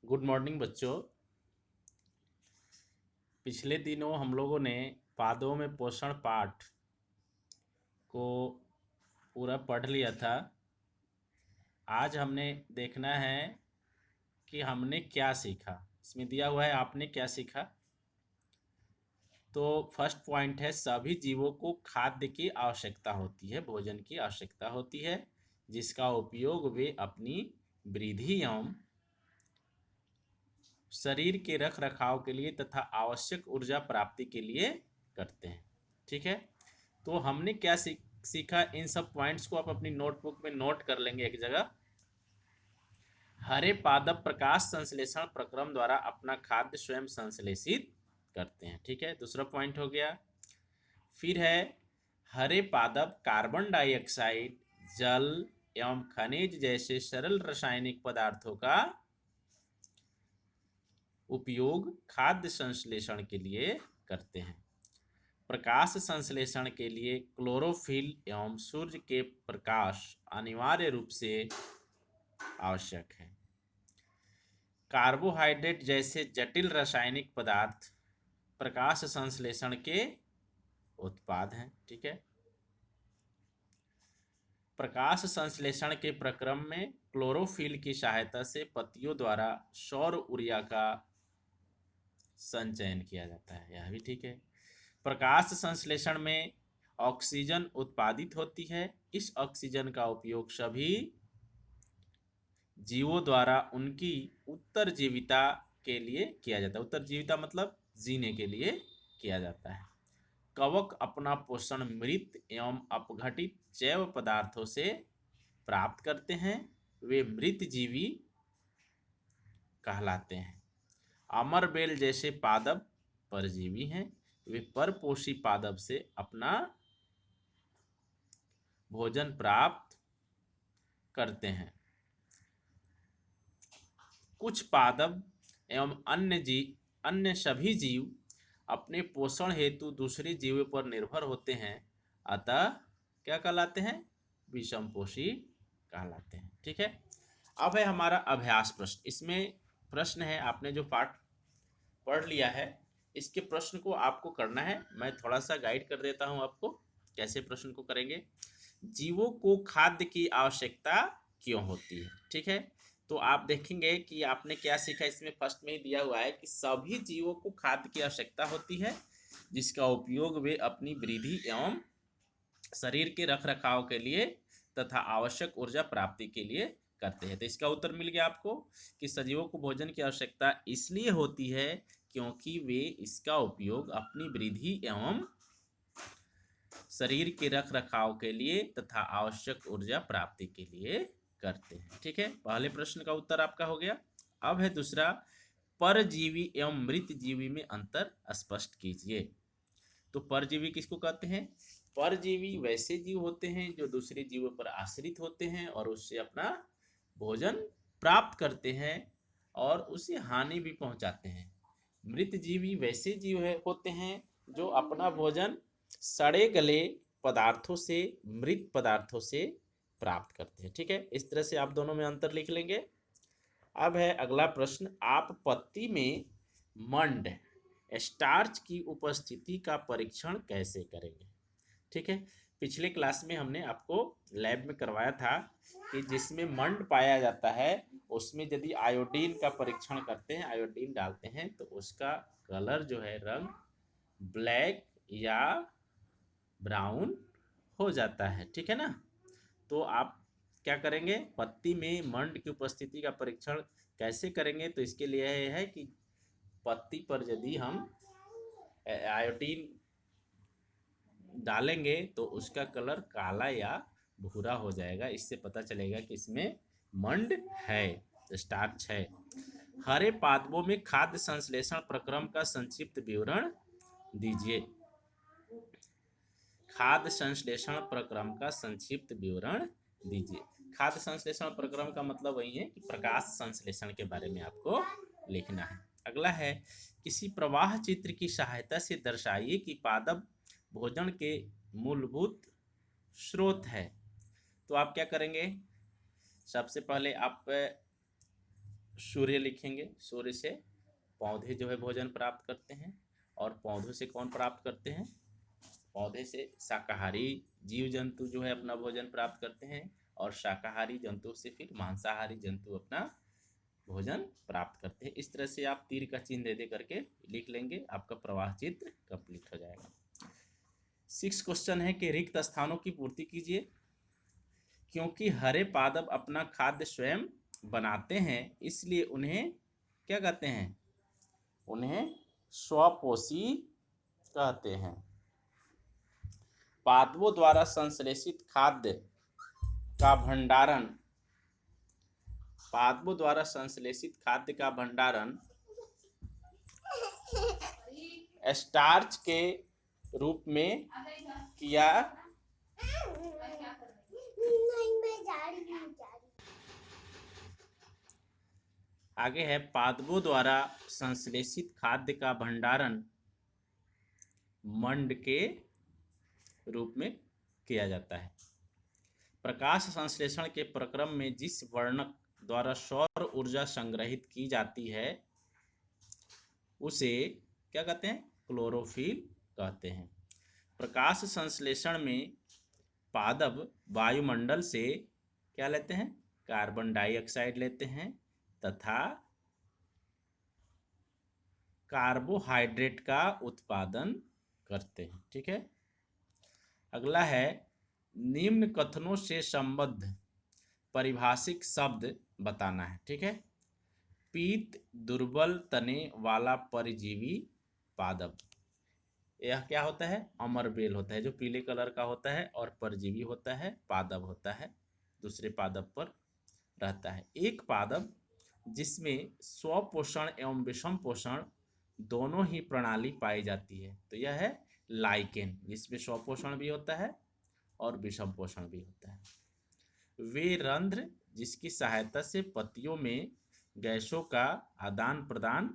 Good morning बच्चों। पिछले दिनों हम लोगों ने पादों में पोषण पाठ को पूरा पढ़ लिया था। आज हमने देखना है कि हमने क्या सीखा। इसमें दिया हुआ है आपने क्या सीखा। तो फर्स्ट पॉइंट है, सभी जीवों को खाद्य की आवश्यकता होती है, भोजन की आवश्यकता होती है, जिसका उपयोग वे अपनी वृद्धि एवं शरीर के रख रखाव के लिए तथा आवश्यक ऊर्जा प्राप्ति के लिए करते हैं। ठीक है, तो हमने क्या सीखा, इन सब पॉइंट्स को आप अपनी नोटबुक में नोट कर लेंगे एक जगह। हरे पादप प्रकाश संश्लेषण प्रक्रम द्वारा अपना खाद्य स्वयं संश्लेषित करते हैं। ठीक है, दूसरा पॉइंट हो गया। फिर है, हरे पादप कार्बन डाइऑक्साइड, जल एवं खनिज जैसे सरल रासायनिक पदार्थों का उपयोग खाद्य संश्लेषण के लिए करते हैं। प्रकाश संश्लेषण के लिए क्लोरोफिल एवं सूर्य के प्रकाश अनिवार्य रूप से आवश्यक है। कार्बोहाइड्रेट जैसे जटिल रासायनिक पदार्थ प्रकाश संश्लेषण के उत्पाद हैं। ठीक है, प्रकाश संश्लेषण के प्रक्रम में क्लोरोफिल की सहायता से पत्तियों द्वारा सौर ऊर्जा का संचयन किया जाता है, यह भी ठीक है। प्रकाश संश्लेषण में ऑक्सीजन उत्पादित होती है। इस ऑक्सीजन का उपयोग सभी जीवों द्वारा उनकी उत्तरजीविता के लिए किया जाता है। उत्तरजीविता मतलब जीने के लिए किया जाता है। कवक अपना पोषण मृत एवं अपघटित जैव पदार्थों से प्राप्त करते हैं। वे मृत जीवी कहलाते हैं। अमरबेल जैसे पादप परजीवी हैं। वे परपोषी पादप से अपना भोजन प्राप्त करते हैं। कुछ पादप एवं अन्य सभी जीव अपने पोषण हेतु दूसरे जीवों पर निर्भर होते हैं, अतः क्या कहलाते हैं, विषमपोषी कहलाते हैं। ठीक है, अब है हमारा अभ्यास प्रश्न। इसमें प्रश्न है, आपने जो पाठ पढ़ लिया है इसके प्रश्न को आपको करना है। मैं थोड़ा सा गाइड कर देता हूं आपको कैसे प्रश्न को करेंगे। जीवों को खाद्य की आवश्यकता क्यों होती है। ठीक है, तो आप देखेंगे कि आपने क्या सीखा। इसमें फर्स्ट में ही दिया हुआ है कि सभी जीवों को खाद्य की आवश्यकता होती है, जिसका उपयोग वे अपनी वृद्धि एवं शरीर के रख रखाव के लिए तथा आवश्यक ऊर्जा प्राप्ति के लिए करते हैं। तो इसका उत्तर मिल गया आपको कि सजीवों को भोजन की आवश्यकता इसलिए होती है क्योंकि वे इसका उपयोग अपनी वृद्धि एवं शरीर के रख रखाव के लिए तथा आवश्यक ऊर्जा प्राप्ति के लिए करते हैं। ठीक है, पहले प्रश्न का उत्तर आपका हो गया। अब है दूसरा, परजीवी एवं मृत जीवी में अंतर स्पष्ट कीजिए। तो परजीवी किसको कहते हैं? परजीवी वैसे जीव होते हैं जो दूसरे जीवों पर आश्रित होते हैं और उससे अपना भोजन प्राप्त करते हैं और उसे हानि भी पहुंचाते हैं। मृत जीवी वैसे जीव होते हैं जो अपना भोजन सड़े गले पदार्थों से, मृत पदार्थों से प्राप्त करते हैं। ठीक है, इस तरह से आप दोनों में अंतर लिख लेंगे। अब है अगला प्रश्न, आप पत्ती में मंड स्टार्च की उपस्थिति का परीक्षण कैसे करेंगे। ठीक है, पिछले क्लास में हमने आपको लैब में करवाया था कि जिसमें मंड पाया जाता है उसमें यदि आयोडीन का परीक्षण करते हैं, आयोडीन डालते हैं, तो उसका कलर जो है, रंग ब्लैक या ब्राउन हो जाता है। ठीक है ना, तो आप क्या करेंगे, पत्ती में मंड की उपस्थिति का परीक्षण कैसे करेंगे। तो इसके लिए है कि पत्ती पर यदि हम आयोडीन डालेंगे तो उसका कलर काला या भूरा हो जाएगा। इससे पता चलेगा कि इसमें मंड है, स्टार्च है। हरे पादपों में खाद्य संश्लेषण प्रक्रम का संक्षिप्त विवरण दीजिए। खाद्य संश्लेषण प्रक्रम का संक्षिप्त विवरण दीजिए। खाद्य संश्लेषण प्रक्रम का मतलब वही है कि प्रकाश संश्लेषण के बारे में आपको लिखना है। अगला है, किसी प्रवाह चित्र की सहायता से दर्शाइए कि पादप भोजन के मूलभूत स्रोत है। तो आप क्या करेंगे, सबसे पहले आप सूर्य लिखेंगे, सूर्य से पौधे जो है भोजन प्राप्त करते हैं, और पौधों से कौन प्राप्त करते हैं? पौधे से शाकाहारी जीव जंतु जो है अपना भोजन प्राप्त करते हैं, और शाकाहारी जंतु से फिर मांसाहारी जंतु अपना भोजन प्राप्त करते हैं। इस तरह से आप तीर का चिन्ह दे दे करके लिख लेंगे, आपका प्रवाह चित्र कंप्लीट हो जाएगा। 6 क्वेश्चन है कि रिक्त स्थानों की पूर्ति कीजिए। क्योंकि हरे पादप अपना खाद्य स्वयं बनाते हैं, इसलिए उन्हें क्या कहते हैं? उन्हें स्वपोषी कहते हैं। पादपों द्वारा संश्लेषित खाद्य का भंडारण, पादपों द्वारा संश्लेषित खाद्य का भंडारण स्टार्च के रूप में किया आगे है पादपों द्वारा संश्लेषित खाद्य का भंडारण मंड के रूप में किया जाता है। प्रकाश संश्लेषण के प्रक्रम में जिस वर्णक द्वारा सौर ऊर्जा संग्रहित की जाती है उसे क्या कहते हैं? क्लोरोफिल कहते हैं। प्रकाश संश्लेषण में पादप वायुमंडल से क्या लेते हैं? कार्बन डाइऑक्साइड लेते हैं तथा कार्बोहाइड्रेट का उत्पादन करते हैं। ठीक है। अगला है निम्न कथनों से संबद्ध परिभाषिक शब्द बताना है। ठीक है। पीत दुर्बल तने वाला परजीवी पादप, यह क्या होता है? अमरबेल होता है, जो पीले कलर का होता है और परजीवी होता है, पादप होता है, दूसरे पादप पर रहता है। एक पादप जिसमें स्वपोषण एवं विषम पोषण दोनों ही प्रणाली पाई जाती है, तो यह है लाइकेन, जिसमें स्वपोषण भी होता है और विषम पोषण भी होता है। वे रंध्र जिसकी सहायता से पत्तियों में गैसों का आदान प्रदान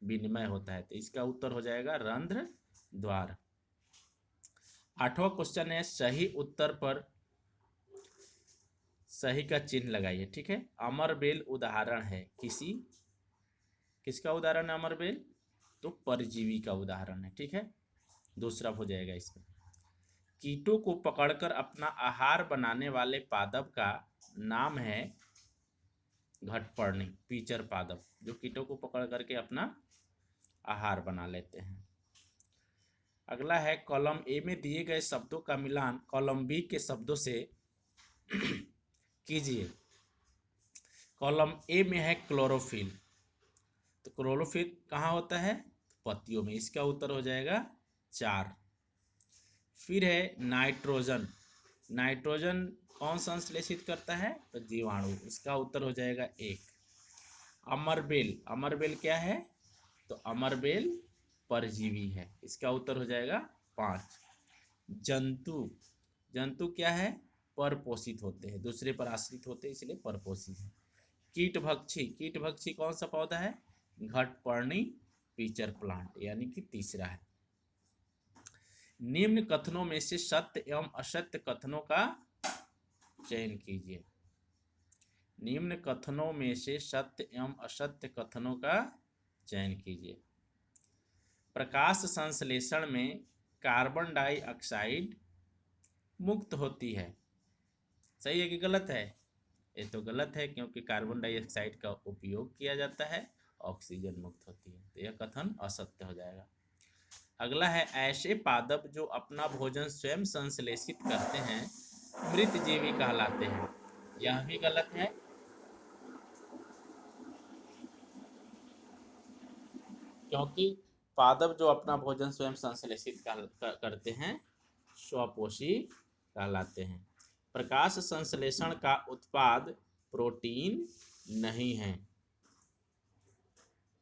विनिमय होता है, तो इसका उत्तर हो जाएगा रंध्र द्वार। 8वां क्वेश्चन है सही उत्तर पर सही का चिन्ह लगाइए। ठीक है। अमरबेल उदाहरण है किसका उदाहरण है अमरबेल? तो परजीवी का उदाहरण है। ठीक है। दूसरा हो जाएगा इसमें। कीटों को पकड़कर अपना आहार बनाने वाले पादप का नाम है घटपर्णी, पीचर पादप, जो कीटों को पकड़ करके अपना आहार बना लेते हैं। अगला है कॉलम ए में दिए गए शब्दों का मिलान कॉलम बी के शब्दों से कीजिए। कॉलम ए में है क्लोरोफिल, तो क्लोरोफिल कहाँ होता है? पत्तियों में, इसका उत्तर हो जाएगा 4। फिर है नाइट्रोजन, नाइट्रोजन कौन संश्लेषित करता है? तो जीवाणु, इसका उत्तर हो जाएगा 1। अमरबेल, अमरबेल क्या है? तो अमरबेल परजीवी है, इसका उत्तर हो जाएगा 5। जंतु, जंतु क्या है? परपोषित होते हैं, दूसरे पर आश्रित होते हैं, इसलिए परपोषित है। कीटभक्षी, कीटभक्षी कौन सा पौधा है? घटपर्णी पीचर प्लांट, यानी कि तीसरा है। निम्न कथनों में से सत्य एवं असत्य कथनों का चयन कीजिए। निम्न कथनों में से सत्य एवं असत्य कथनों का चयन कीजिए। प्रकाश संश्लेषण में कार्बन डाइऑक्साइड मुक्त होती है, सही है कि गलत है? ये तो गलत है, क्योंकि कार्बन डाइऑक्साइड का उपयोग किया जाता है, ऑक्सीजन मुक्त होती है, तो यह कथन असत्य हो जाएगा। अगला है ऐसे पादप जो अपना भोजन स्वयं संश्लेषित करते हैं मृत जीवी कहलाते हैं, यह भी गलत है, क्योंकि पादप जो अपना भोजन स्वयं संश्लेषित करते हैं स्वपोषी कहलाते हैं। प्रकाश संश्लेषण का उत्पाद प्रोटीन नहीं है,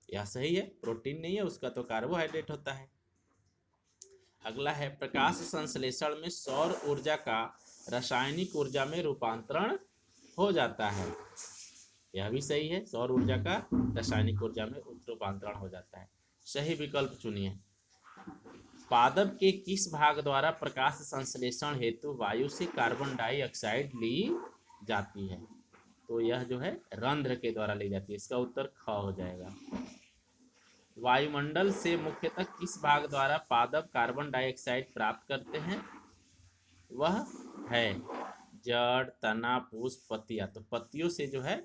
यह सही है, प्रोटीन नहीं है, उसका तो कार्बोहाइड्रेट होता है। अगला है प्रकाश संश्लेषण में सौर ऊर्जा का रासायनिक ऊर्जा में रूपांतरण हो जाता है, यह भी सही है, सौर ऊर्जा का रासायनिक ऊर्जा में रूपांतरण हो जाता है। सही विकल्प चुनिए। पादप के किस भाग द्वारा प्रकाश संश्लेषण हेतु वायु से कार्बन डाइऑक्साइड ली जाती है? तो यह जो है रंध्र के द्वारा ली जाती है। इसका उत्तर ख हो जाएगा। वायुमंडल से मुख्यतः किस भाग द्वारा पादप कार्बन डाइऑक्साइड प्राप्त करते हैं? वह है जड़, तना, पुष्प, पत्तियां। तो पत्तियों से जो है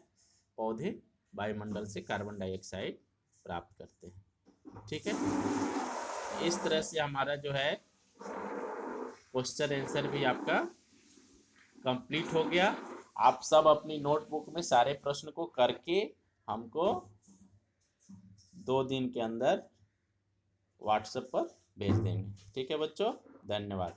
पौधे वायुमंडल से कार्बन डाइऑक्साइड प्राप्त करते हैं। ठीक है, इस तरह से हमारा जो है क्वेश्चन आंसर भी आपका कंप्लीट हो गया। आप सब अपनी नोटबुक में सारे प्रश्न को करके हमको 2 दिन के अंदर व्हाट्सएप पर भेज देंगे। ठीक है बच्चों, धन्यवाद।